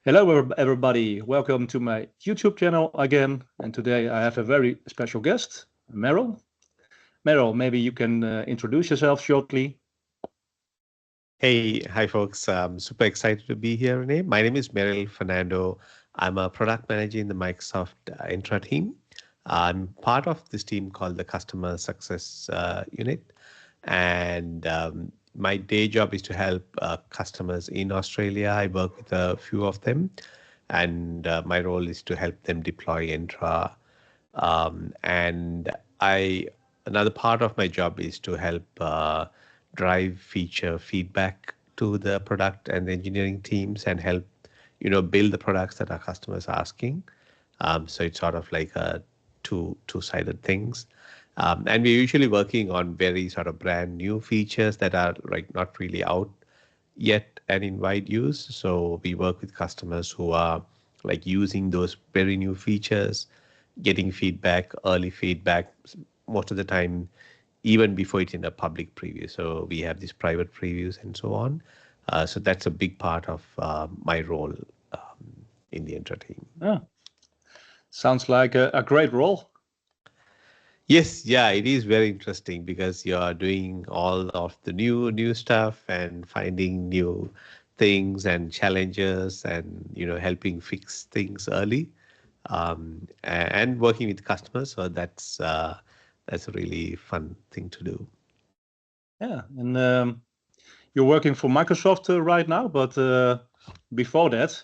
Hello, everybody. Welcome to my YouTube channel again. And today I have a very special guest, Merill. Merill, maybe you can introduce yourself shortly. Hey, hi folks. I'm super excited to be here, Rene. My name is Merill Fernando. I'm a product manager in the Microsoft Entra team. I'm part of this team called the Customer Success Unit. And my day job is to help customers in Australia. I work with a few of them. And my role is to help them deploy Entra. And another part of my job is to help drive feature feedback to the product and the engineering teams and help, build the products that our customers are asking. So it's sort of like a two-sided things. And we're usually working on very sort of brand new features that are like not really out yet and in wide use. So we work with customers who are like using those very new features, getting feedback, early feedback, most of the time, even before it's in a public preview. So we have these private previews and so on. So that's a big part of my role in the Entra team. Yeah. Sounds like a great role. Yes, yeah, it is very interesting because you are doing all of the new stuff and finding new things and challenges and helping fix things early, and working with customers. So that's a really fun thing to do. Yeah, and you're working for Microsoft right now, but before that,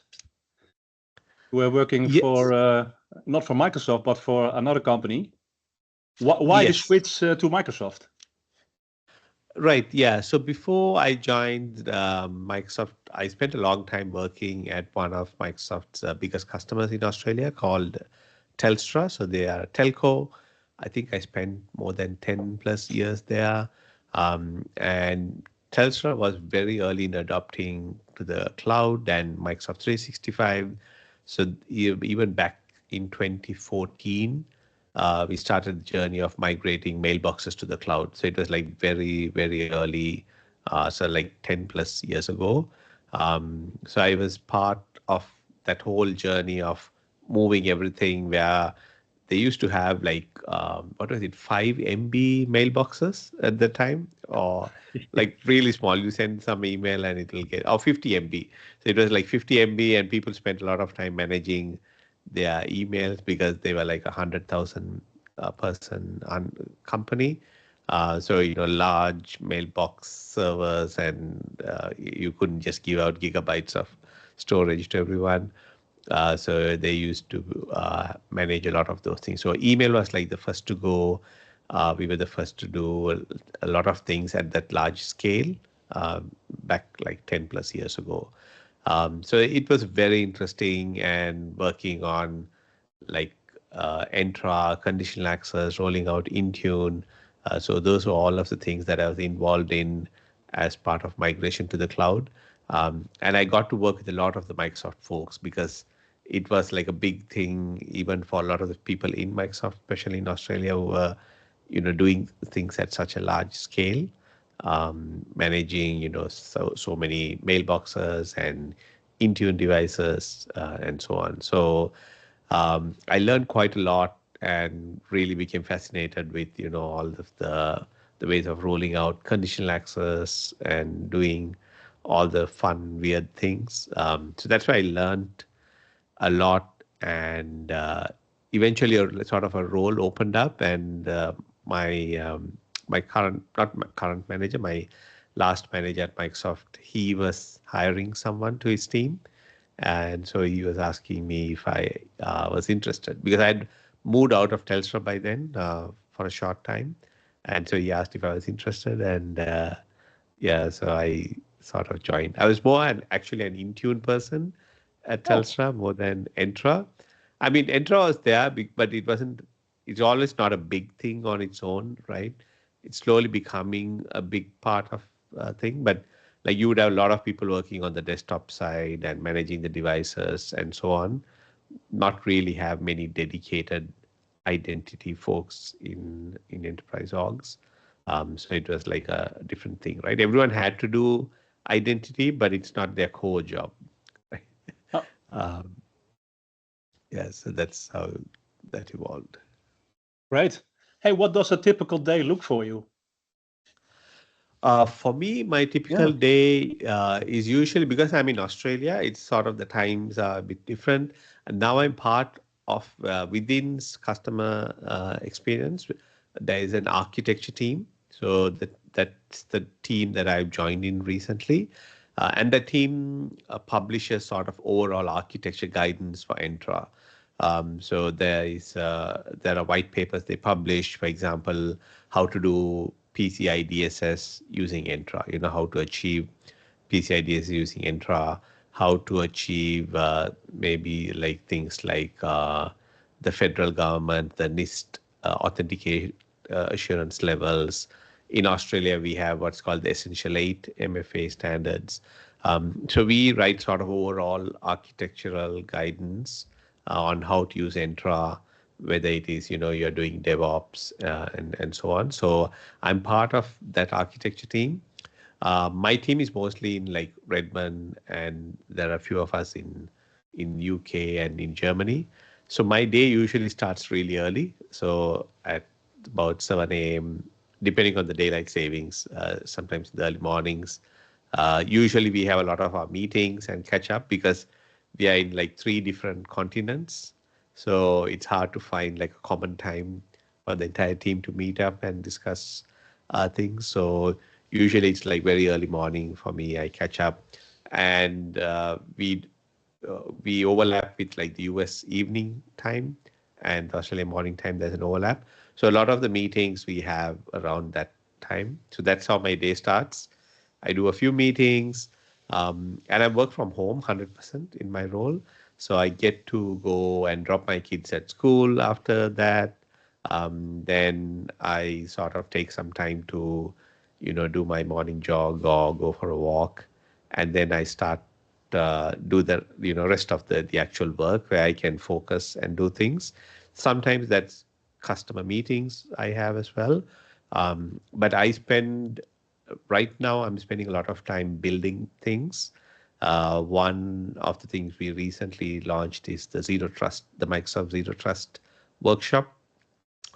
you were working Yes. for not for Microsoft, but for another company. Why the Yes. switch to Microsoft? Right. Yeah. So before I joined Microsoft, I spent a long time working at one of Microsoft's biggest customers in Australia called Telstra. So they are a telco. I think I spent more than 10 plus years there. And Telstra was very early in adopting to the cloud and Microsoft 365. So even back in 2014, we started the journey of migrating mailboxes to the cloud. So it was like very, very early, so like 10 plus years ago. So I was part of that whole journey of moving everything where they used to have like, what was it, 5 MB mailboxes at the time, or like really small. You send some email and it will get, or 50 MB. So it was like 50 MB and people spent a lot of time managing their emails because they were like 100,000 person company. So, large mailbox servers and you couldn't just give out gigabytes of storage to everyone. So they used to manage a lot of those things. So email was like the first to go. We were the first to do a lot of things at that large scale back like 10 plus years ago. So it was very interesting and working on like Entra, conditional access, rolling out Intune. So those were all of the things that I was involved in as part of migration to the cloud. And I got to work with a lot of the Microsoft folks because it was like a big thing even for a lot of the people in Microsoft, especially in Australia, who were, doing things at such a large scale, managing, so many mailboxes and Intune devices and so on. So I learned quite a lot and really became fascinated with, all of the ways of rolling out conditional access and doing all the fun, weird things. So that's why I learned a lot, and eventually sort of a role opened up, and my current, not my current manager, my last manager at Microsoft, he was hiring someone to his team. And so he was asking me if I was interested because I'd moved out of Telstra by then for a short time. And so he asked if I was interested. And yeah, so I sort of joined. I was more actually an Intune person at Telstra more than Entra. I mean, Entra was there, but it's always not a big thing on its own, right? It's slowly becoming a big part of thing. But like you would have a lot of people working on the desktop side and managing the devices and so on, not really have many dedicated identity folks in enterprise orgs. So it was like a different thing, right? Everyone had to do identity, but it's not their core job. Right? Um, yeah, so that's how that evolved. Right. Hey, what does a typical day look for you? For me, my Yeah. typical day is usually because I'm in Australia, it's sort of the times are a bit different. And now I'm part of within customer experience. There is an architecture team. So that's the team that I've joined in recently. And the team publishes sort of overall architecture guidance for Entra. So there are white papers they publish, for example, how to do PCI DSS using Entra, how to achieve PCI DSS using Entra, how to achieve maybe like things like the federal government, the NIST authenticate assurance levels. In Australia, we have what's called the Essential 8 MFA standards. So we write sort of overall architectural guidance on how to use Entra, whether it is, you're doing DevOps and so on. So I'm part of that architecture team. My team is mostly in like Redmond, and there are a few of us in UK and in Germany. So my day usually starts really early. So at about 7 a.m., depending on the daylight savings, sometimes in the early mornings. Usually we have a lot of our meetings and catch up because we are in like 3 different continents. So it's hard to find like a common time for the entire team to meet up and discuss things. So usually it's like very early morning for me. I catch up, and we overlap with like the US evening time and the Australian morning time. There's an overlap. So a lot of the meetings we have around that time. So that's how my day starts. I do a few meetings, and I work from home 100% in my role. So I get to go and drop my kids at school after that. Then I sort of take some time to, do my morning jog or go for a walk. And then I start do the rest of the actual work where I can focus and do things. Sometimes that's customer meetings I have as well. But I spend right now I'm spending a lot of time building things. One of the things we recently launched is the Microsoft Zero Trust workshop.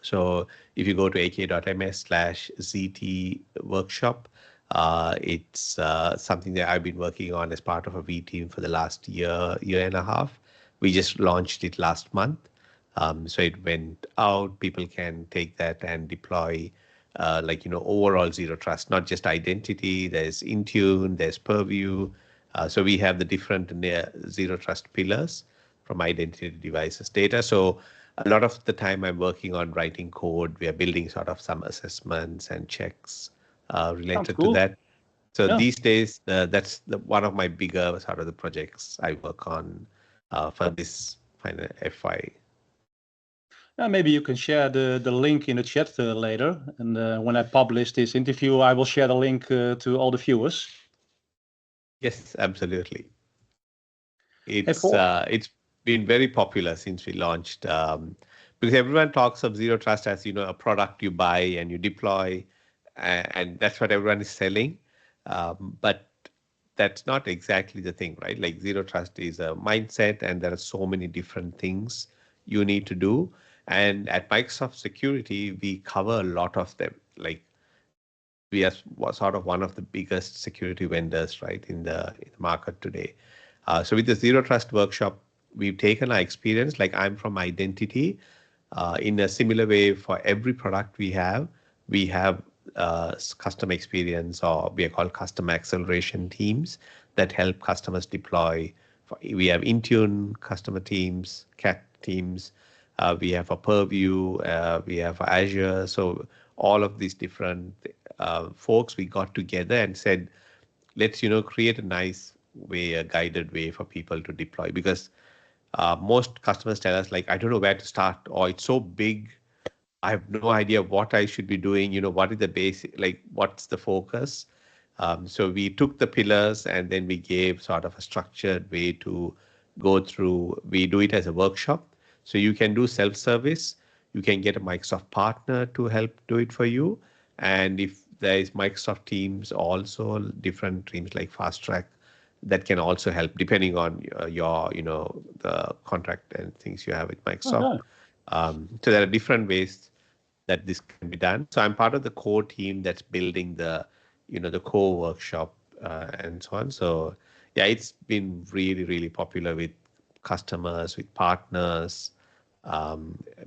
So if you go to ak.ms/ZT workshop, it's something that I've been working on as part of a V team for the last year and a half. We just launched it last month. So it went out. People can take that and deploy, overall zero trust, not just identity. There's Intune, there's Purview. So we have the different zero trust pillars from identity devices data. So a lot of the time I'm working on writing code. We are building sort of some assessments and checks Sounds related to cool. that. So Yeah. these days, that's one of my bigger sort of the projects I work on for this final FY. Maybe you can share the link in the chat later. And when I publish this interview, I will share the link to all the viewers. Yes, absolutely. Hey, for It's been very popular since we launched, because everyone talks of zero trust as a product you buy and you deploy, and that's what everyone is selling. But that's not exactly the thing, right? Like zero trust is a mindset, and there are so many different things you need to do. And at Microsoft Security, we cover a lot of them. Like we are sort of one of the biggest security vendors, right, in the market today. So with the Zero Trust workshop, we've taken our experience, like I'm from identity, in a similar way for every product we have customer experience, or we are called customer acceleration teams that help customers deploy. We have Intune customer teams, CAT teams, we have a Purview, we have Azure. So all of these different folks, we got together and said, let's create a nice way, a guided way for people to deploy, because most customers tell us like, I don't know where to start, or it's so big, I have no idea what I should be doing. What is the basic, like what's the focus? So we took the pillars and then we gave sort of a structured way to go through. We do it as a workshop. So you can do self-service. You can get a Microsoft partner to help do it for you. And if there is Microsoft Teams, also different teams like Fast Track that can also help depending on your the contract and things you have with Microsoft. Okay. So there are different ways that this can be done. So I'm part of the core team that's building the the core workshop and so on. So yeah, it's been really, really popular with customers, with partners,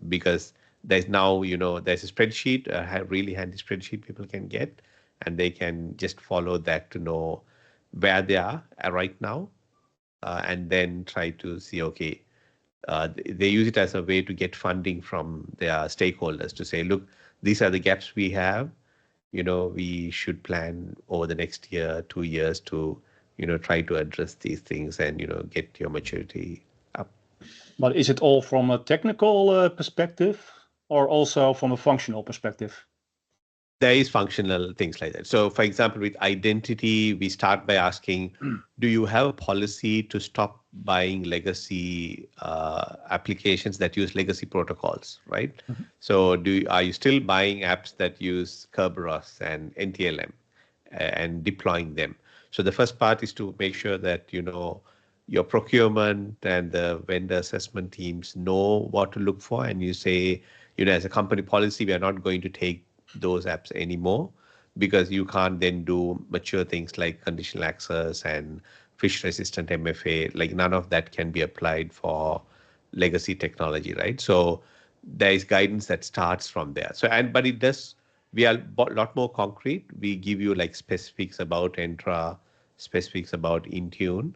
because there's now, there's a spreadsheet, a really handy spreadsheet people can get, and they can just follow that to know where they are right now, and then try to see, okay, they use it as a way to get funding from their stakeholders to say, look, these are the gaps we have. We should plan over the next year, 2 years to, try to address these things and, get your maturity up. But is it all from a technical perspective or also from a functional perspective? There is functional things like that. So for example, with identity, we start by asking, do you have a policy to stop buying legacy applications that use legacy protocols, right? Mm-hmm. So are you still buying apps that use Kerberos and NTLM and deploying them? So the first part is to make sure that, your procurement and the vendor assessment teams know what to look for. And you say, as a company policy, we are not going to take those apps anymore, because you can't then do mature things like conditional access and phish resistant MFA. Like none of that can be applied for legacy technology, right? So there is guidance that starts from there. So but it does, we are a lot more concrete. We give you like specifics about Entra, specifics about Intune,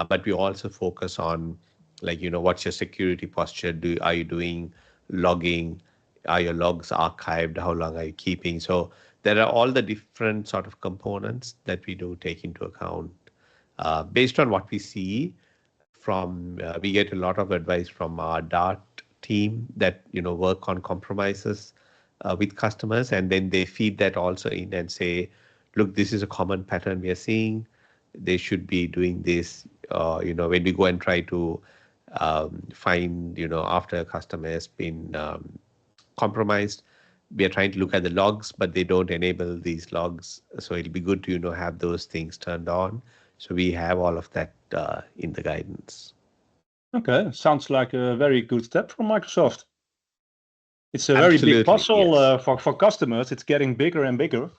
but we also focus on like, what's your security posture? Are you doing logging? Are your logs archived? How long are you keeping? So there are all the different sort of components that we do take into account based on what we see from. We get a lot of advice from our Dart team that work on compromises with customers, and then they feed that also in and say, look, this is a common pattern we are seeing. They should be doing this. When we go and try to find, after a customer has been compromised, we are trying to look at the logs, but they don't enable these logs. So it'll be good to, have those things turned on. So we have all of that in the guidance. Okay, sounds like a very good step from Microsoft. It's a Absolutely, very big puzzle yes. for customers. It's getting bigger and bigger.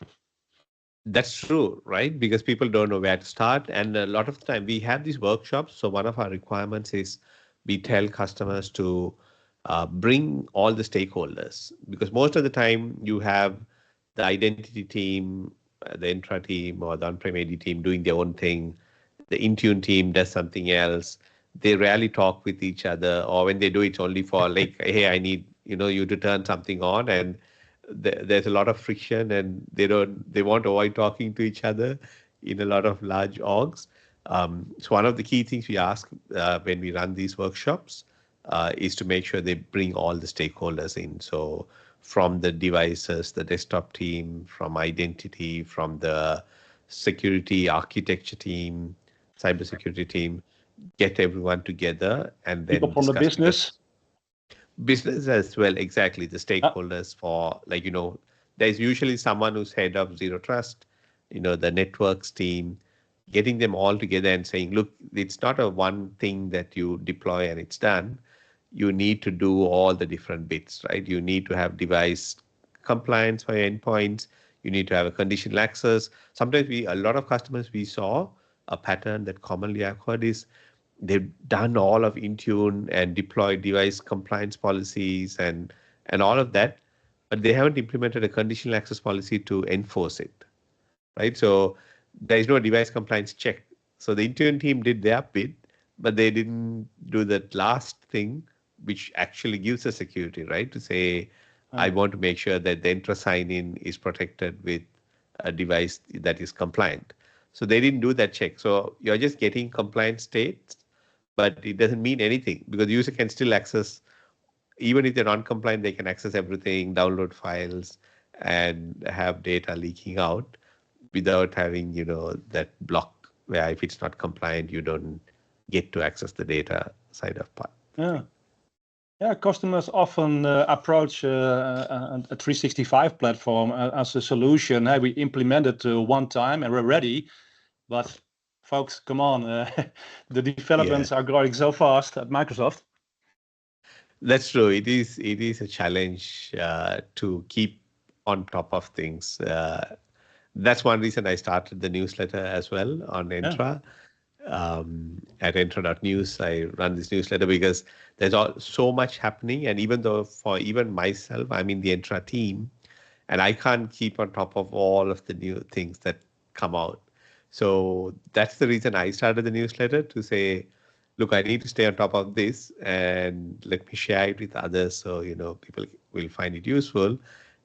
That's true, right? Because people don't know where to start. And a lot of the time we have these workshops. So one of our requirements is we tell customers to bring all the stakeholders, because most of the time you have the identity team, the Entra team or the on-prem AD team doing their own thing. The Intune team does something else. They rarely talk with each other, or when they do, it's only for like, hey, I need you to turn something on, and there's a lot of friction, and they want to avoid talking to each other in a lot of large orgs. So one of the key things we ask when we run these workshops is to make sure they bring all the stakeholders in. So from the devices, the desktop team, from identity, from the security architecture team, cybersecurity team, get everyone together and then People from the discuss. business. Business as well, exactly. The stakeholders for like, there's usually someone who's head of Zero Trust, the networks team, getting them all together and saying, look, it's not a one thing that you deploy and it's done. You need to do all the different bits, right? You need to have device compliance for your endpoints. You need to have a conditional access. Sometimes a lot of customers, we saw a pattern that commonly occurred is they've done all of Intune and deployed device compliance policies and all of that, but they haven't implemented a conditional access policy to enforce it, right? So there is no device compliance check. So the Intune team did their bit, but they didn't do that last thing, which actually gives us security, right? To say, I want to make sure that the Entra sign-in is protected with a device that is compliant. So they didn't do that check. So you're just getting compliant states, but it doesn't mean anything, because the user can still access, even if they're non-compliant, they can access everything, download files, and have data leaking out without having, that block where if it's not compliant, you don't get to access the data side of part. Yeah, customers often approach a 365 platform as a solution. Hey, we implement it one time and we're ready. But folks, come on. The developments are growing so fast at Microsoft. That's true. It is a challenge to keep on top of things. That's one reason I started the newsletter as well on Entra. At Entra.news, I run this newsletter because there's so much happening. And even though for even myself, I'm in the Entra team, and I can't keep on top of all of the new things that come out. So that's the reason I started the newsletter, to say, look, I need to stay on top of this and let me share it with others so, people will find it useful.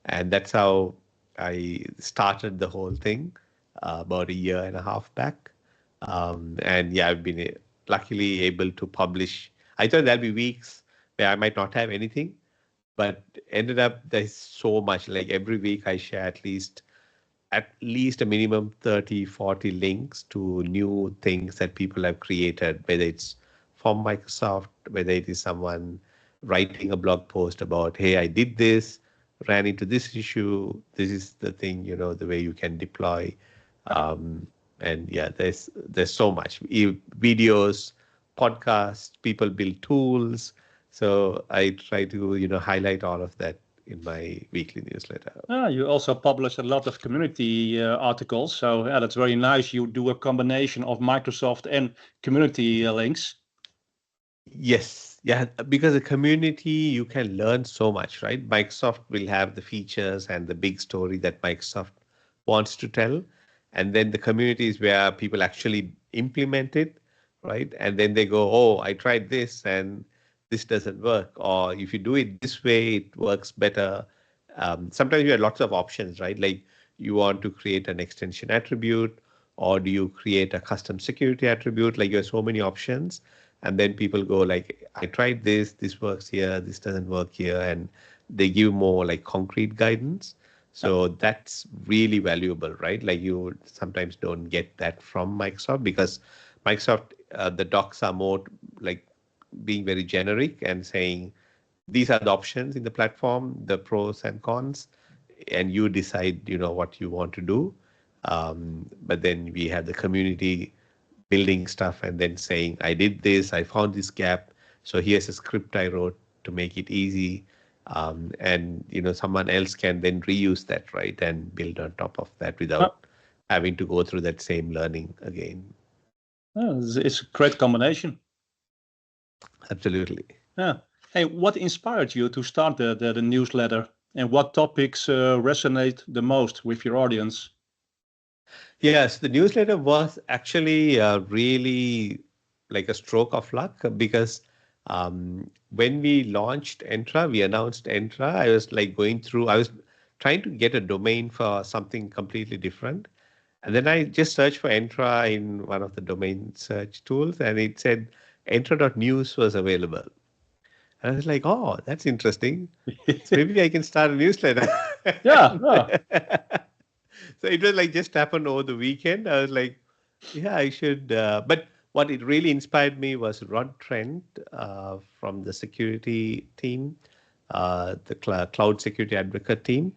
And that's how I started the whole thing about a year and a half back. And yeah, I've been luckily able to publish. I thought there'll be weeks where I might not have anything, but ended up there's so much. Like every week I share at least a minimum 30-40 links to new things that people have created, whether it's from Microsoft, whether it is someone writing a blog post about, hey, I did this, ran into this issue, this is the thing, the way you can deploy. And yeah, there's so much. Videos, podcasts, people build tools. So I try to, highlight all of that in my weekly newsletter. You also publish a lot of community articles. So yeah, that's very nice. You do a combination of Microsoft and community links. Yes. Yeah, because the community, you can learn so much, right? Microsoft will have the features and the big story that Microsoft wants to tell. And then the community is where people actually implement it, right? And then they go, oh, I tried this and this doesn't work. Or if you do it this way, it works better. Sometimes you have lots of options, right? Like you want to create an extension attribute, or do you create a custom security attribute? Like you have so many options. And then people go like, I tried this works here, this doesn't work here. And they give more like concrete guidance. So that's really valuable, right? Like you sometimes don't get that from Microsoft, because Microsoft, the docs are more like being very generic and saying, these are the options in the platform, the pros and cons, and you decide, what you want to do. But then we have the community building stuff and then saying, I did this, I found this gap, so here's a script I wrote to make it easy. And someone else can then reuse that, right, and build on top of that without having to go through that same learning again. It's a great combination. Absolutely. Yeah. Hey, what inspired you to start the newsletter, and what topics resonate the most with your audience? Yes, the newsletter was actually really like a stroke of luck, because when we launched Entra, we announced Entra, I was trying to get a domain for something completely different. And then I just searched for Entra in one of the domain search tools, and it said Entra.news was available. And I was like, oh, that's interesting. So maybe I can start a newsletter. Yeah. So it was like just happened over the weekend. I was like, yeah, I should. But what it really inspired me was Rod Trent from the security team, the cloud security advocate team.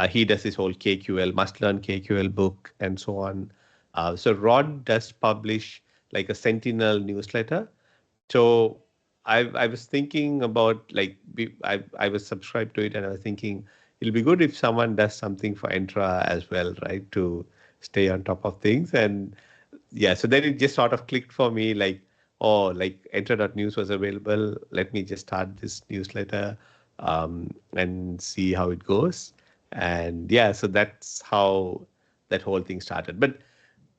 He does this whole KQL, must learn KQL book and so on. So Rod does publish like a Sentinel newsletter. So I was thinking about like I was subscribed to it, and I was thinking it'll be good if someone does something for Entra as well, right, to stay on top of things. And yeah, so then it just sort of clicked for me, like, oh, like Entra.news was available. Let me just start this newsletter and see how it goes. And yeah, so that's how that whole thing started. But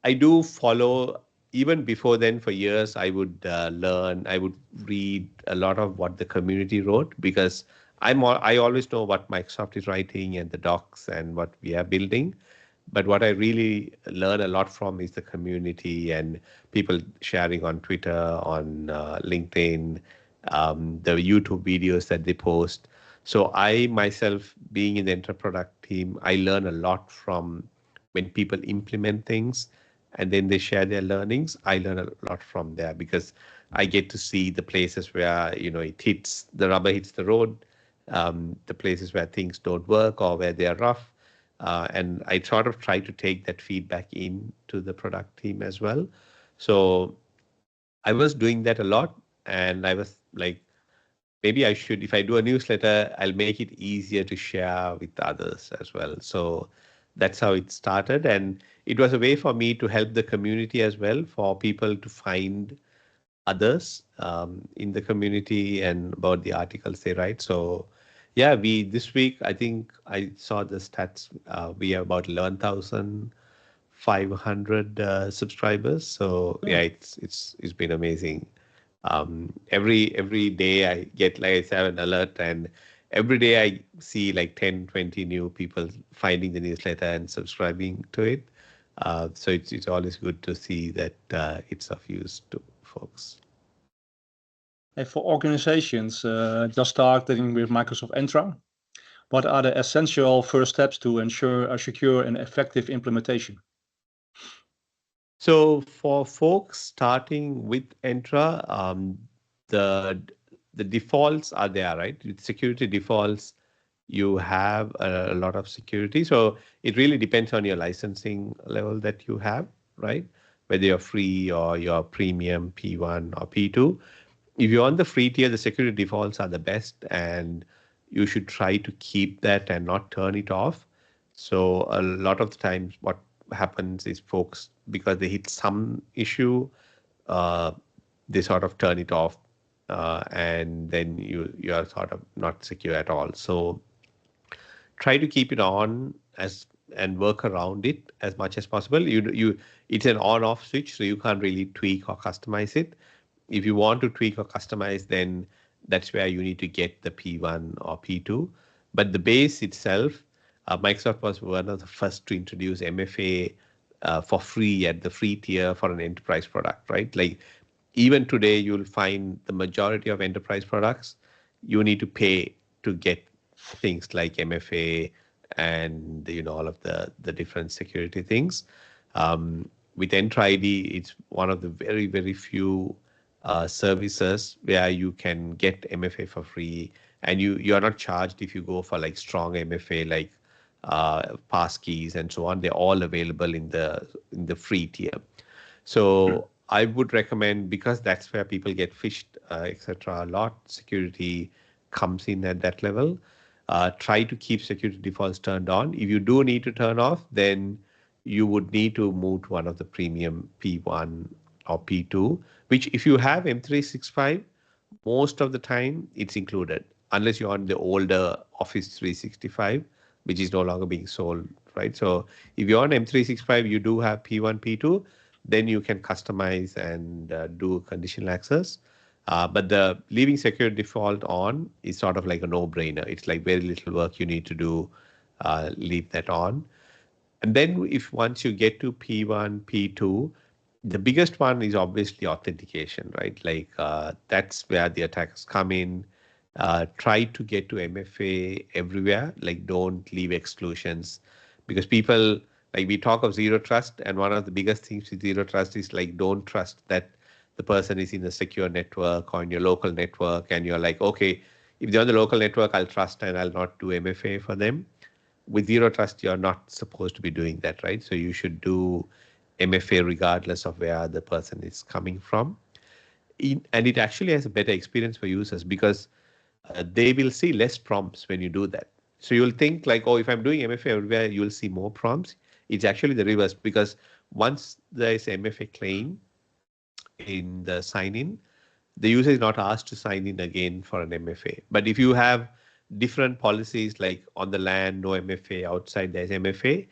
I do follow, even before then, for years, I would learn, I would read a lot of what the community wrote, because I always know what Microsoft is writing and the docs and what we are building. But what I really learn a lot from is the community and people sharing on Twitter, on LinkedIn, the YouTube videos that they post. So I myself, being in the Enter product team, I learn a lot from when people implement things and then they share their learnings. I learn a lot from there, because I get to see the places where, the rubber hits the road, the places where things don't work or where they're rough. And I sort of try to take that feedback into the product team as well. So I was doing that a lot, and I was like, maybe I should, if I do a newsletter, I'll make it easier to share with others as well. So that's how it started. And it was a way for me to help the community as well, for people to find others in the community and about the articles they write. So yeah, we this week, I think I saw the stats, we have about 11,500 subscribers. So yeah, it's been amazing. Every day I get, like I said, an alert, and every day I see like 10, 20 new people finding the newsletter and subscribing to it. So it's always good to see that it's of use to folks. And for organizations just starting with Microsoft Entra, what are the essential first steps to ensure a secure and effective implementation? So for folks starting with Entra, the the defaults are there, right? With security defaults, you have a lot of security. So it really depends on your licensing level that you have, right? Whether you're free or you're premium P1 or P2. If you're on the free tier, the security defaults are the best, and you should try to keep that and not turn it off. So a lot of the times what happens is folks, because they hit some issue, uh, they sort of turn it off, and then you are sort of not secure at all. So try to keep it on as and work around it as much as possible. It's an on-off switch, so you can't really tweak or customize it. If you want to tweak or customize, then that's where you need to get the P1 or P2. But the base itself, Microsoft was one of the first to introduce MFA for free at the free tier for an enterprise product, right? Like even today, you'll find the majority of enterprise products, you need to pay to get things like MFA and all of the different security things. With Entra ID, it's one of the very, very few services where you can get MFA for free, and you are not charged if you go for like strong MFA like pass keys and so on. They're all available in the free tier. So I would recommend, because that's where people get phished, etc. A lot. Security comes in at that level. Try to keep security defaults turned on. If you do need to turn off, then you would need to move to one of the premium P1 or P2, which if you have M365, most of the time it's included, unless you're on the older Office 365, which is no longer being sold, right? So if you're on M365, you do have P1, P2, then you can customize and do conditional access. But the leaving secure default on is sort of like a no-brainer. It's like very little work you need to do, leave that on. And then if once you get to P1, P2, the biggest one is obviously authentication, right? Like that's where the attacks come in. Try to get to MFA everywhere. Like don't leave exclusions, because people, like we talk of zero trust, and one of the biggest things with zero trust is like don't trust that the person is in a secure network or in your local network, and you're like, okay, if they're on the local network, I'll trust and I'll not do MFA for them. With zero trust, you're not supposed to be doing that, right? So you should do MFA regardless of where the person is coming from. And it actually has a better experience for users, because they will see less prompts when you do that. So you'll think like, oh, if I'm doing MFA everywhere, you'll see more prompts. It's actually the reverse, because once there is MFA claim in the sign-in, the user is not asked to sign in again for an MFA. But if you have different policies, like on the LAN, no MFA, outside there's MFA,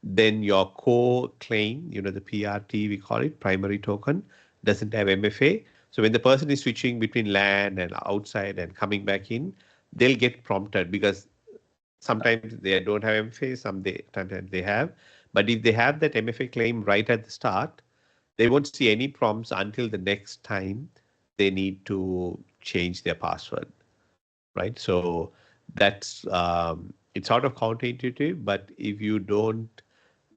then your core claim, the PRT, we call it, primary token, doesn't have MFA. So when the person is switching between LAN and outside and coming back in, they'll get prompted, because sometimes they don't have MFA, sometimes they have. But if they have that MFA claim right at the start, they won't see any prompts until the next time they need to change their password, right? So that's it's sort of counterintuitive, but if you do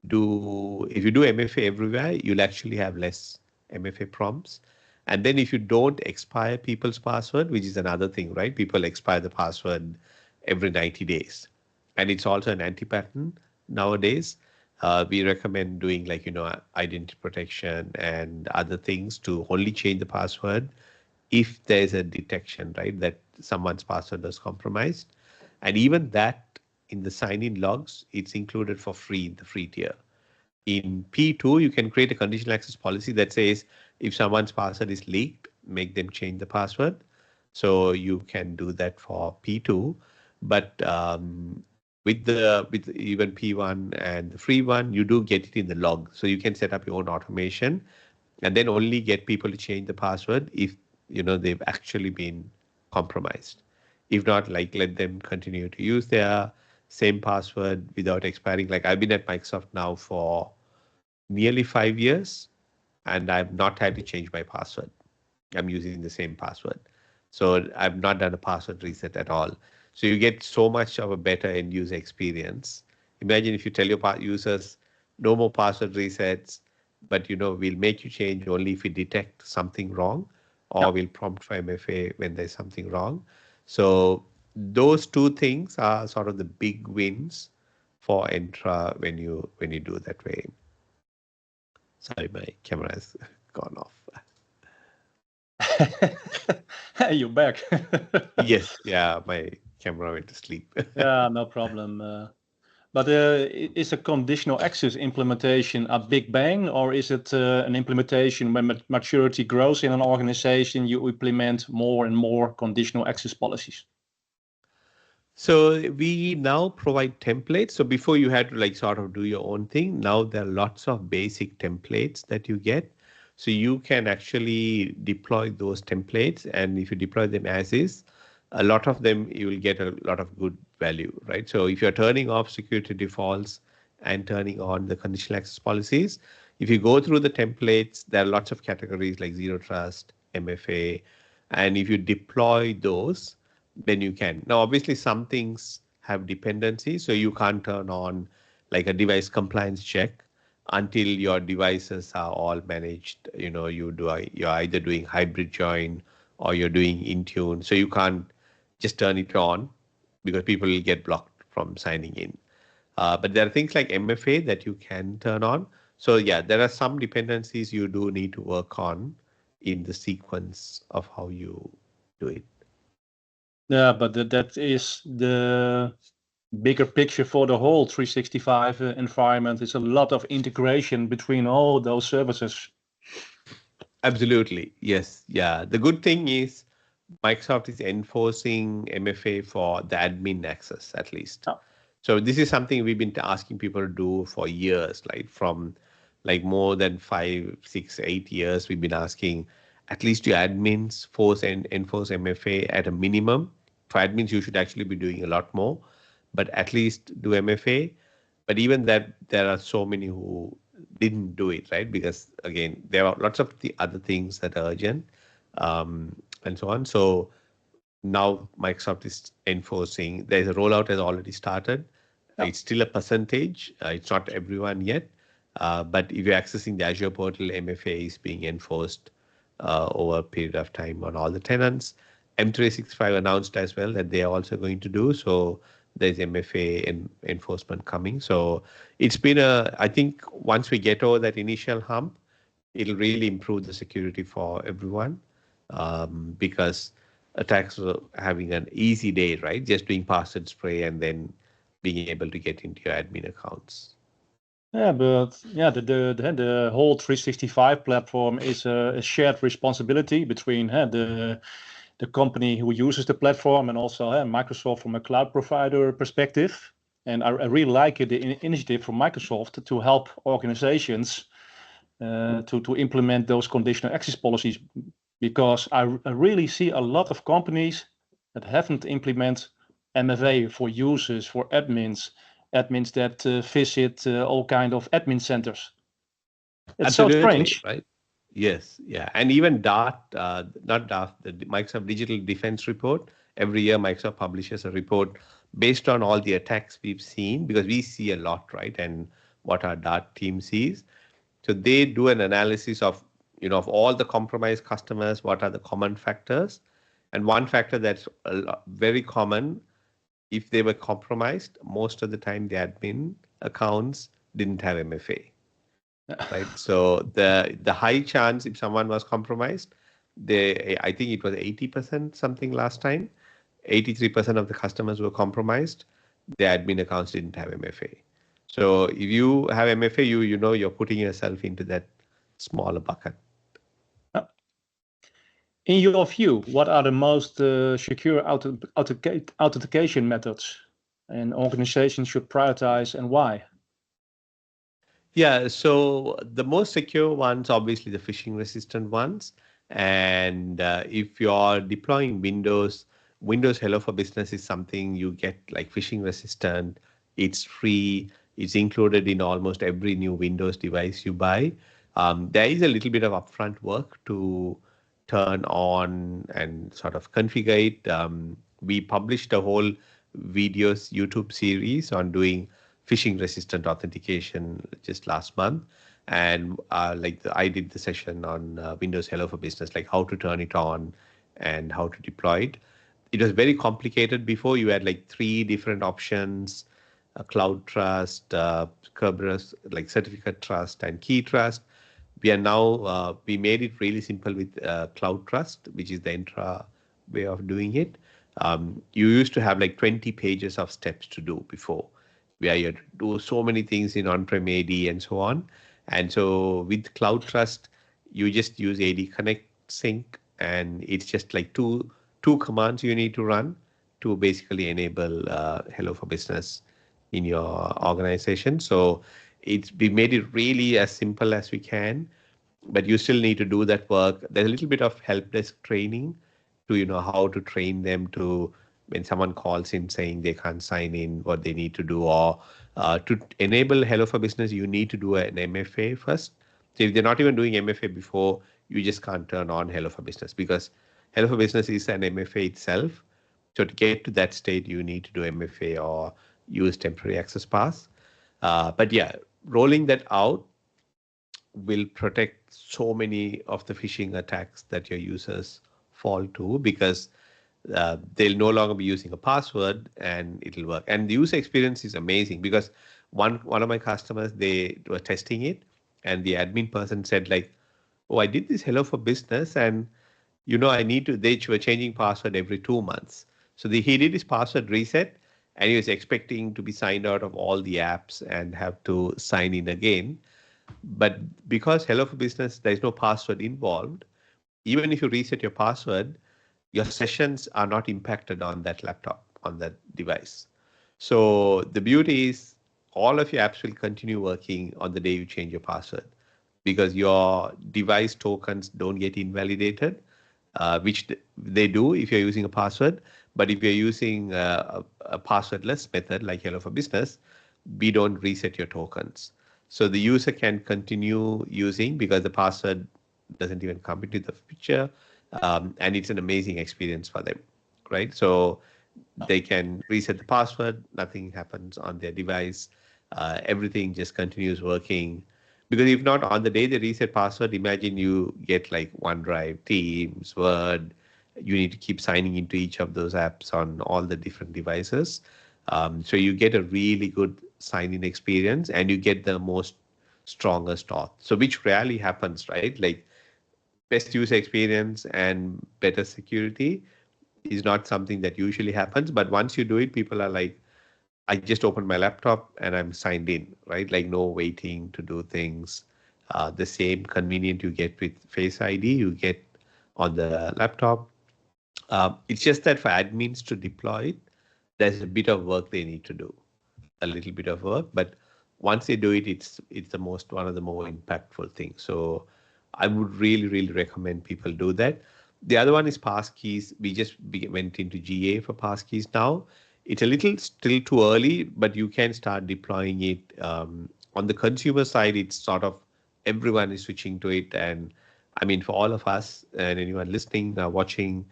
MFA everywhere, you'll actually have less MFA prompts. And then if you don't expire people's password, which is another thing, right? People expire the password every 90 days. And it's also an anti-pattern nowadays. We recommend doing like, identity protection and other things to only change the password if there's a detection, right, that someone's password was compromised. And even that in the sign-in logs, it's included for free in the free tier. In P2, you can create a conditional access policy that says if someone's password is leaked, make them change the password. So you can do that for P2. But with even P1 and the free one, you do get it in the log. So you can set up your own automation and then only get people to change the password if they've actually been compromised. If not, like let them continue to use their same password without expiring. Like I've been at Microsoft now for nearly 5 years and I've not had to change my password. I'm using the same password. So I've not done a password reset at all. So you get so much of a better end user experience. Imagine if you tell your users no more password resets, but we'll make you change only if we detect something wrong, or we'll prompt for MFA when there's something wrong. So those two things are sort of the big wins for Entra when you do it that way. Sorry, my camera has gone off. Hey, you're back. Yes, yeah, my camera went to sleep. Yeah, no problem. But is a conditional access implementation a big bang, or is it an implementation when maturity grows in an organization, you implement more and more conditional access policies? So we now provide templates. So before you had to like sort of do your own thing. Now there are lots of basic templates that you get. So you can actually deploy those templates. And if you deploy them as is, a lot of them, you will get a lot of good value, right? So if you're turning off security defaults and turning on the conditional access policies, if you go through the templates, there are lots of categories like zero trust, MFA. And if you deploy those, then you can. Now, obviously, some things have dependencies, so you can't turn on like a device compliance check until your devices are all managed. You're either doing hybrid join or you're doing Intune, so you can't just turn it on because people will get blocked from signing in. But there are things like MFA that you can turn on. So yeah, there are some dependencies you do need to work on in the sequence of how you do it. Yeah, but that is the bigger picture for the whole 365 environment. It's a lot of integration between all those services. Absolutely. Yes. Yeah. The good thing is Microsoft is enforcing MFA for the admin access at least. Yeah. So this is something we've been asking people to do for years, like from like more than 5, 6, 8 years. We've been asking at least your admins enforce MFA at a minimum. For admins, you should actually be doing a lot more, but at least do MFA. But even that, there are so many who didn't do it, right? Because again, there are lots of the other things that are urgent, and so on. So now Microsoft is enforcing. There's a rollout has already started. Yeah. It's still a percentage. It's not everyone yet. But if you're accessing the Azure portal, MFA is being enforced over a period of time on all the tenants. M365 announced as well that they are also going to do. So there's MFA enforcement coming. So it's been I think once we get over that initial hump, it'll really improve the security for everyone, because attacks are having an easy day, right? Just doing password spray and then being able to get into your admin accounts. Yeah, but yeah, the whole 365 platform is a shared responsibility between the company who uses the platform and also Microsoft from a cloud provider perspective. And I really like the initiative from Microsoft to help organizations to implement those conditional access policies, because I really see a lot of companies that haven't implemented MFA for users, for admins that visit all kind of admin centers. It's so Absolutely, strange. right? Yes, yeah. And even DART, not DART, the Microsoft Digital Defense Report, every year Microsoft publishes a report based on all the attacks we've seen, because we see a lot, right? And what our DART team sees. So they do an analysis of, of all the compromised customers, what are the common factors? And one factor that's very common, if they were compromised, most of the time the admin accounts didn't have MFA, right? So the high chance if someone was compromised, I think it was 80% something last time. 83% of the customers were compromised. Their admin accounts didn't have MFA. So if you have MFA, you know you're putting yourself into that smaller bucket. In your view, what are the most secure authentication methods an organization should prioritize, and why? Yeah, so the most secure ones, obviously the phishing resistant ones. And if you're deploying Windows Hello for Business is something you get like phishing resistant. It's free. It's included in almost every new Windows device you buy. There is a little bit of upfront work to turn on and sort of configure it. We published a whole videos YouTube series on doing phishing resistant authentication just last month. And I did the session on Windows Hello for Business, like how to turn it on and how to deploy it. It was very complicated before. You had like 3 different options: Cloud Trust, Kerberos, like Certificate Trust and Key Trust. We are now, we made it really simple with Cloud Trust, which is the Entra way of doing it. You used to have like 20 pages of steps to do before, where you do so many things in on-prem AD and so on. And so with Cloud Trust, you just use AD Connect Sync, and it's just like two commands you need to run to basically enable Hello for Business in your organization. So we made it really as simple as we can, but you still need to do that work. There's a little bit of help desk training to how to train them to, when someone calls in saying they can't sign in, what they need to do, or to enable Hello for Business, you need to do an MFA first. So if they're not even doing MFA before, you just can't turn on Hello for Business, because Hello for Business is an MFA itself. So to get to that state, you need to do MFA or use temporary access pass. But yeah, rolling that out will protect so many of the phishing attacks that your users fall to, because they'll no longer be using a password and it'll work. And the user experience is amazing, because one of my customers, they were testing it, and the admin person said like, oh, I did this Hello for Business, and they were changing password every 2 months. So he did his password reset, and he was expecting to be signed out of all the apps and have to sign in again. But because Hello for Business, there's no password involved, even if you reset your password, your sessions are not impacted on that laptop, on that device. So the beauty is all of your apps will continue working on the day you change your password, because your device tokens don't get invalidated, which they do if you're using a password. But if you're using a passwordless method like Hello for Business, we don't reset your tokens. So the user can continue using, because the password doesn't even come into the picture, and it's an amazing experience for them, right? So they can reset the password, nothing happens on their device, everything just continues working. Because if not, on the day they reset password, imagine you get like OneDrive, Teams, Word, you need to keep signing into each of those apps on all the different devices. So you get a really good sign-in experience, and you get the most strongest auth. So which rarely happens, right? Like best user experience and better security is not something that usually happens. But once you do it, people are like, I just opened my laptop and I'm signed in, right? Like no waiting to do things. The same convenient you get with Face ID, you get on the laptop. It's just that for admins to deploy it, there's a bit of work they need to do, a little bit of work. But once they do it, it's one of the more impactful things. So I would really, really recommend people do that. The other one is passkeys. We just went into GA for passkeys now. It's a little still too early, but you can start deploying it. On the consumer side, it's sort of everyone is switching to it. And I mean, for all of us and anyone listening, watching,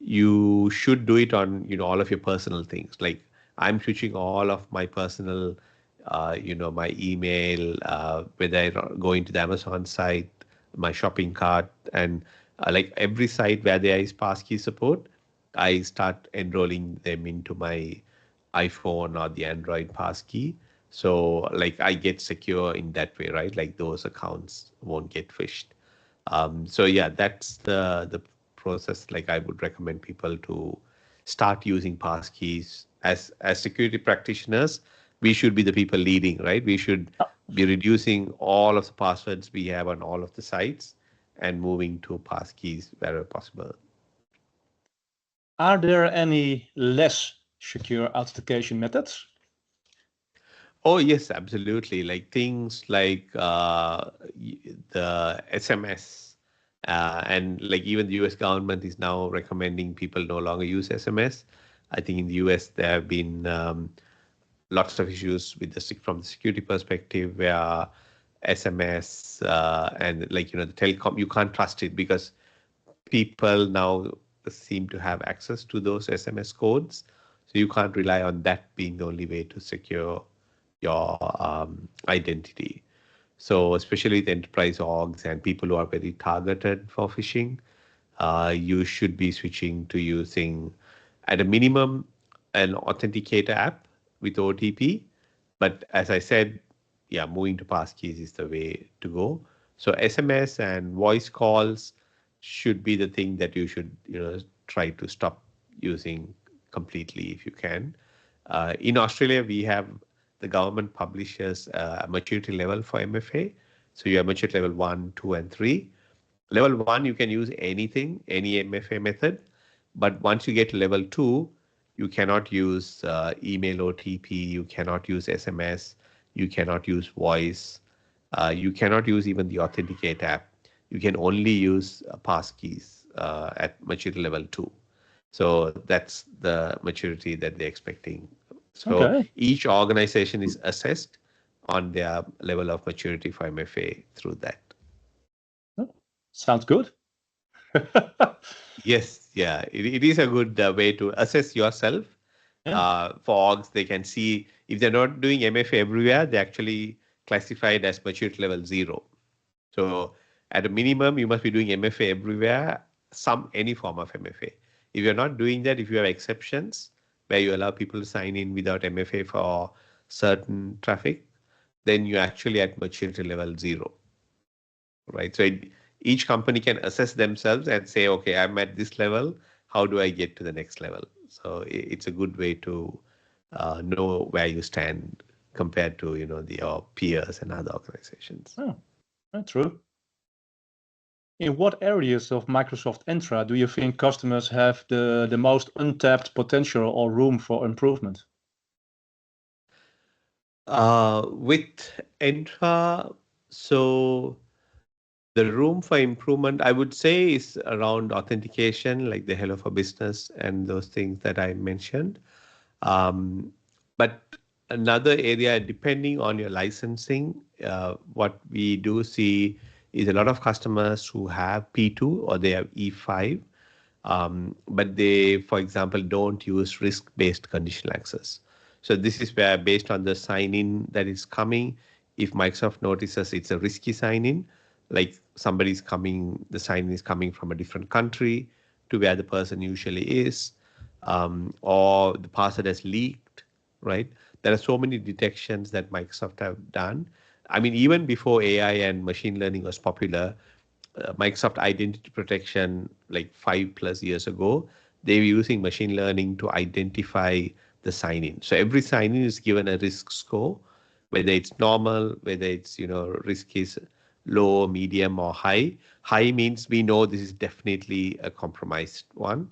you should do it on all of your personal things. Like I'm switching all of my personal, my email, whether I go into the Amazon site, my shopping cart, and like every site where there is passkey support, I start enrolling them into my iPhone or the Android passkey. So like I get secure in that way, right? Like those accounts won't get phished. So yeah, that's the process. Like I would recommend people to start using passkeys. As security practitioners, we should be the people leading, right? We should be reducing all of the passwords we have on all of the sites and moving to passkeys wherever possible. Are there any less secure authentication methods? Oh yes, absolutely. Like things like the SMS, and like even the U.S. government is now recommending people no longer use SMS. I think in the U.S. there have been lots of issues with from the security perspective where SMS and like the telecom, you can't trust it because people now seem to have access to those SMS codes. So you can't rely on that being the only way to secure your identity. So especially the enterprise orgs and people who are very targeted for phishing, you should be switching to using, at a minimum, an authenticator app with OTP. But as I said, yeah, moving to passkeys is the way to go. So SMS and voice calls should be the thing that you should, try to stop using completely if you can. In Australia, we have the government publishes a maturity level for MFA. So you have maturity level 1, 2, and 3. Level 1, you can use anything, any MFA method. But once you get to level 2, you cannot use email OTP, you cannot use SMS, you cannot use voice, you cannot use even the Authenticate app. You can only use passkeys at maturity level 2. So that's the maturity that they're expecting. So Okay. each organization is assessed on their level of maturity for MFA through that. Oh, sounds good. Yes, yeah, it is a good way to assess yourself. Yeah. For orgs, they can see if they're not doing MFA everywhere, they're actually classified as maturity level 0. So at a minimum, you must be doing MFA everywhere, any form of MFA. If you're not doing that, if you have exceptions where you allow people to sign in without MFA for certain traffic, then you're actually at maturity level 0, right? So each company can assess themselves and say, okay, I'm at this level. How do I get to the next level? So it's a good way to know where you stand compared to your peers and other organizations. Oh, true. In what areas of Microsoft Entra do you think customers have the most untapped potential or room for improvement? With Entra, so the room for improvement, I would say, is around authentication, like the Hello for Business and those things that I mentioned. But another area, depending on your licensing, what we do see is a lot of customers who have P2 or they have E5, but they, for example, don't use risk-based conditional access. So this is where, based on the sign-in that is coming, if Microsoft notices it's a risky sign-in, like somebody's coming, the sign-in is coming from a different country to where the person usually is, or the password has leaked, right? There are so many detections that Microsoft have done. I mean, even before AI and machine learning was popular, Microsoft Identity Protection, like 5+ years ago, they were using machine learning to identify the sign-in. So every sign-in is given a risk score, whether it's normal, whether it's, risk is low, medium, or high. High means we know this is definitely a compromised one.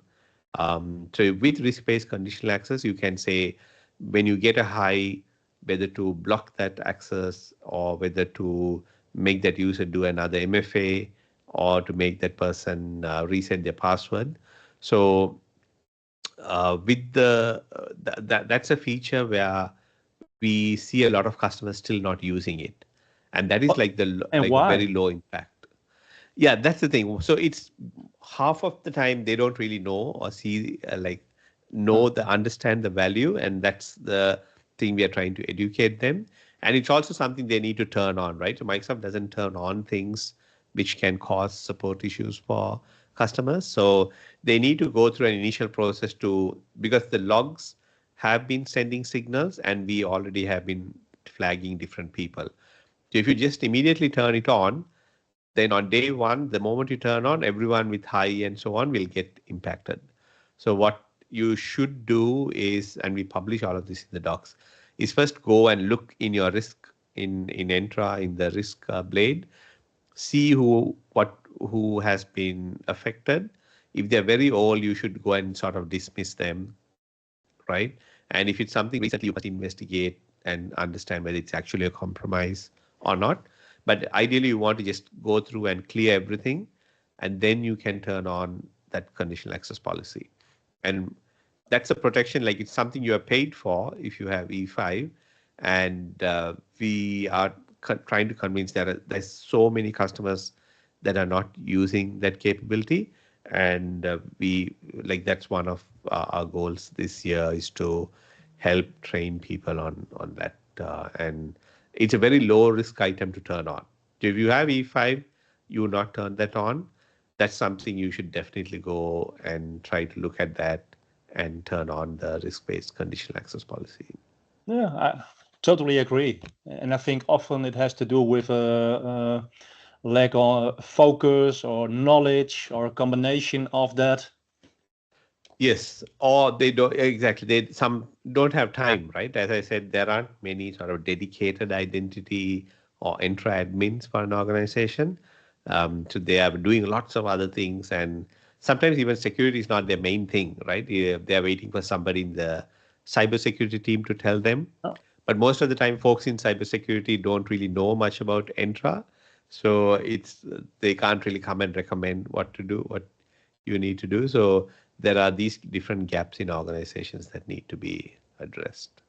So with risk-based conditional access, you can say when you get a high, whether to block that access or whether to make that user do another MFA or to make that person reset their password. So with that's a feature where we see a lot of customers still not using it, and that is What like and like a very why? low impact. Yeah, that's the thing. So it's half of the time they don't really know or see Uh, understand the value, and that's the thing we are trying to educate them. And it's also something they need to turn on, right? So Microsoft doesn't turn on things which can cause support issues for customers. So they need to go through an initial process because the logs have been sending signals, and we already have been flagging different people. So if you just immediately turn it on, then on day one, the moment you turn on, everyone with high and so on will get impacted. So what you should do is, and we publish all of this in the docs, is first go and look in your risk in Entra, in the risk blade, see who has been affected. If they're very old, you should go and sort of dismiss them, right? And if it's something recently, you must investigate and understand whether it's actually a compromise or not. But ideally, you want to just go through and clear everything, and then you can turn on that conditional access policy. And that's a protection, like it's something you are paid for if you have E5. And we are trying to convince that there's so many customers that are not using that capability. And that's one of our goals this year, is to help train people on that. And it's a very low risk item to turn on. So if you have E5, you will not turn that on. That's something you should definitely go and try to look at that and turn on the risk-based conditional access policy. Yeah, I totally agree. And I think often it has to do with a lack of focus or knowledge or a combination of that. Yes, or they don't exactly. Some don't have time, right? As I said, there aren't many sort of dedicated identity or Entra admins for an organization. So they are doing lots of other things, and sometimes even security is not their main thing, right? They are waiting for somebody in the cybersecurity team to tell them. Oh. But most of the time, folks in cybersecurity don't really know much about Entra, so they can't really come and recommend what to do, what you need to do. So there are these different gaps in organizations that need to be addressed.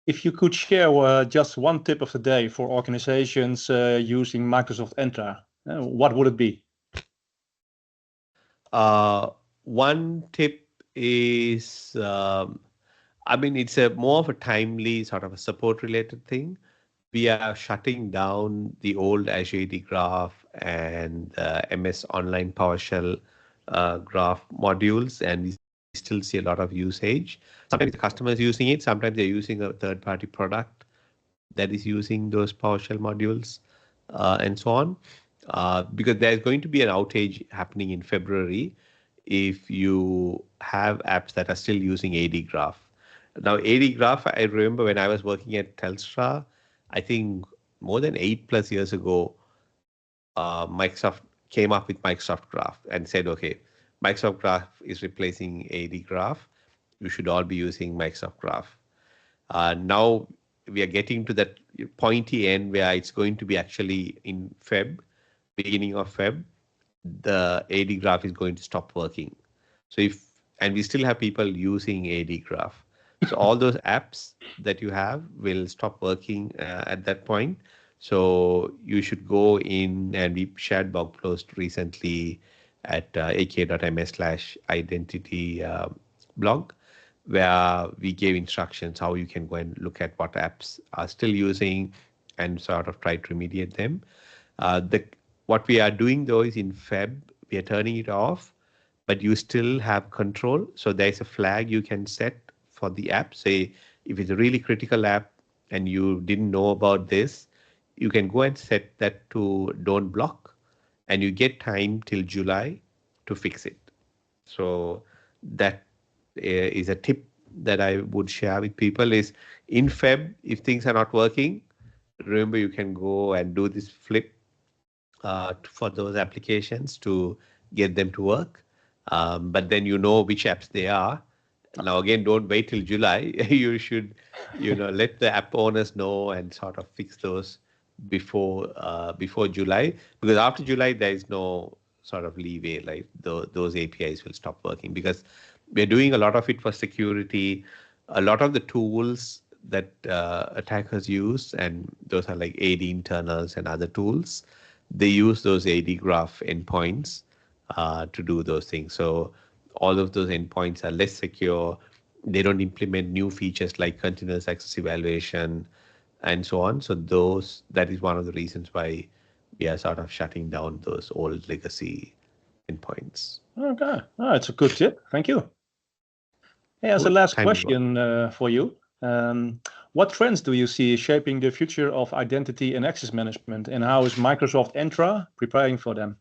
If you could share just one tip of the day for organizations using Microsoft Entra, what would it be? One tip is, it's more of a timely sort of a support related thing. We are shutting down the old Azure AD Graph and MS Online PowerShell graph modules, and we still see a lot of usage. Sometimes the customer is using it, sometimes they're using a third-party product that is using those PowerShell modules and so on. Because there's going to be an outage happening in February if you have apps that are still using AD Graph. Now, AD Graph, I remember when I was working at Telstra, I think more than 8+ years ago, Microsoft came up with Microsoft Graph and said, okay, Microsoft Graph is replacing AD Graph. You should all be using Microsoft Graph. Now we are getting to that pointy end where it's going to be actually in beginning of Feb, the AD Graph is going to stop working. So and we still have people using AD Graph. So all those apps that you have will stop working at that point. So you should go in, and we shared blog post recently at ak.ms/identity blog, where we gave instructions how you can go and look at what apps are still using and sort of try to remediate them. What we are doing though is in Feb, we are turning it off, but you still have control. So there's a flag you can set for the app. Say if it's a really critical app and you didn't know about this, you can go and set that to don't block, and you get time till July to fix it. So that is a tip that I would share with people is in Feb, if things are not working, remember you can go and do this flip for those applications to get them to work. But then you know which apps they are. Now, again, don't wait till July. You should, let the app owners know and sort of fix those before July, because after July, there is no sort of leeway, like those APIs will stop working, because we're doing a lot of it for security. A lot of the tools that attackers use, and those are like AD internals and other tools, they use those AD Graph endpoints to do those things. So all of those endpoints are less secure. They don't implement new features like continuous access evaluation and so on. So that is one of the reasons why we are sort of shutting down those old legacy endpoints. Okay, it's a good tip. Thank you. Hey, as a Cool. last Time question for you, What trends do you see shaping the future of identity and access management, and how is Microsoft Entra preparing for them?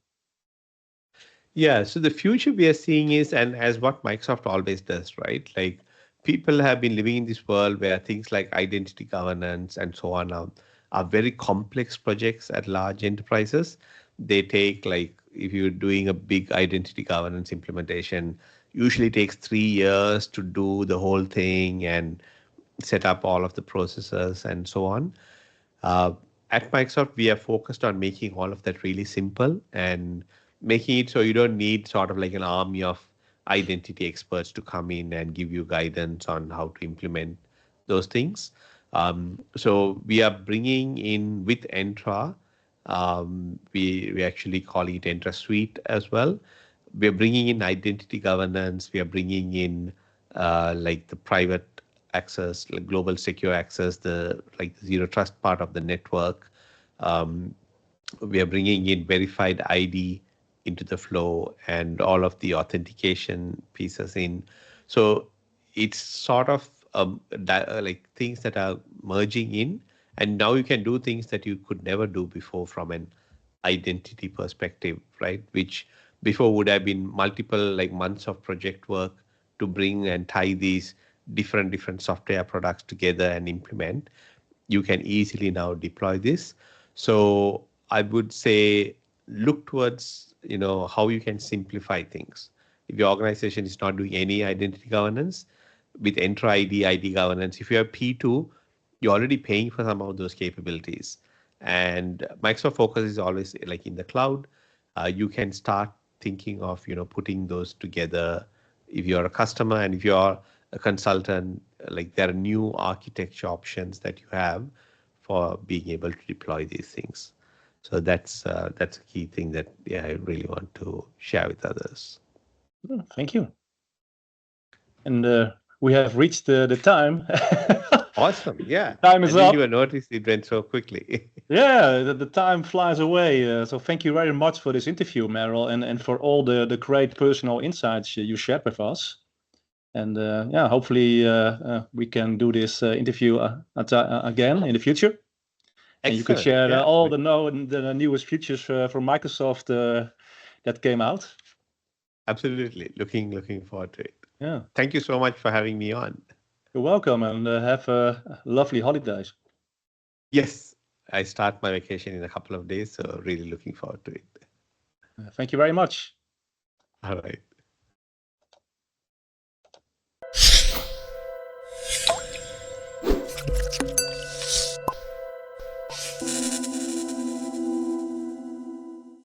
Yeah, so the future we are seeing is, and as what Microsoft always does, right? Like people have been living in this world where things like identity governance and so on are very complex projects at large enterprises. They take, like, if you're doing a big identity governance implementation, usually takes 3 years to do the whole thing and set up all of the processes and so on. Uh, at Microsoft, we are focused on making all of that really simple and making it so you don't need sort of like an army of identity experts to come in and give you guidance on how to implement those things. So we are bringing in with Entra, we actually call it Entra Suite as well. We are bringing in identity governance. We are bringing in like the private access, like global secure access, the like the zero trust part of the network. Um, we are bringing in verified ID into the flow and all of the authentication pieces in. So it's sort of like things that are merging in, and now you can do things that you could never do before from an identity perspective, right? Which before would have been multiple like months of project work to bring and tie these different software products together and implement. You can easily now deploy this. So I would say look towards, how you can simplify things. If your organization is not doing any identity governance, with Entra ID governance, if you have P2, you're already paying for some of those capabilities. And Microsoft Focus is always like in the cloud. You can start thinking of, putting those together. If you're a customer and if you're a consultant, like there are new architecture options that you have for being able to deploy these things. So that's a key thing that I really want to share with others. Thank you. And we have reached the time. Awesome. Yeah. Time is I didn't up. even notice it went so quickly. Yeah, the time flies away. So thank you very much for this interview, Merill, and for all the great personal insights you shared with us. And yeah, hopefully we can do this interview again in the future. And you can Excellent. share Yeah. all the newest features from Microsoft that came out. Absolutely. Looking forward to it. Yeah, Thank you so much for having me on. you're welcome, and have lovely holidays. Yes, I start my vacation in a couple of days, so really looking forward to it. Thank you very much. All right.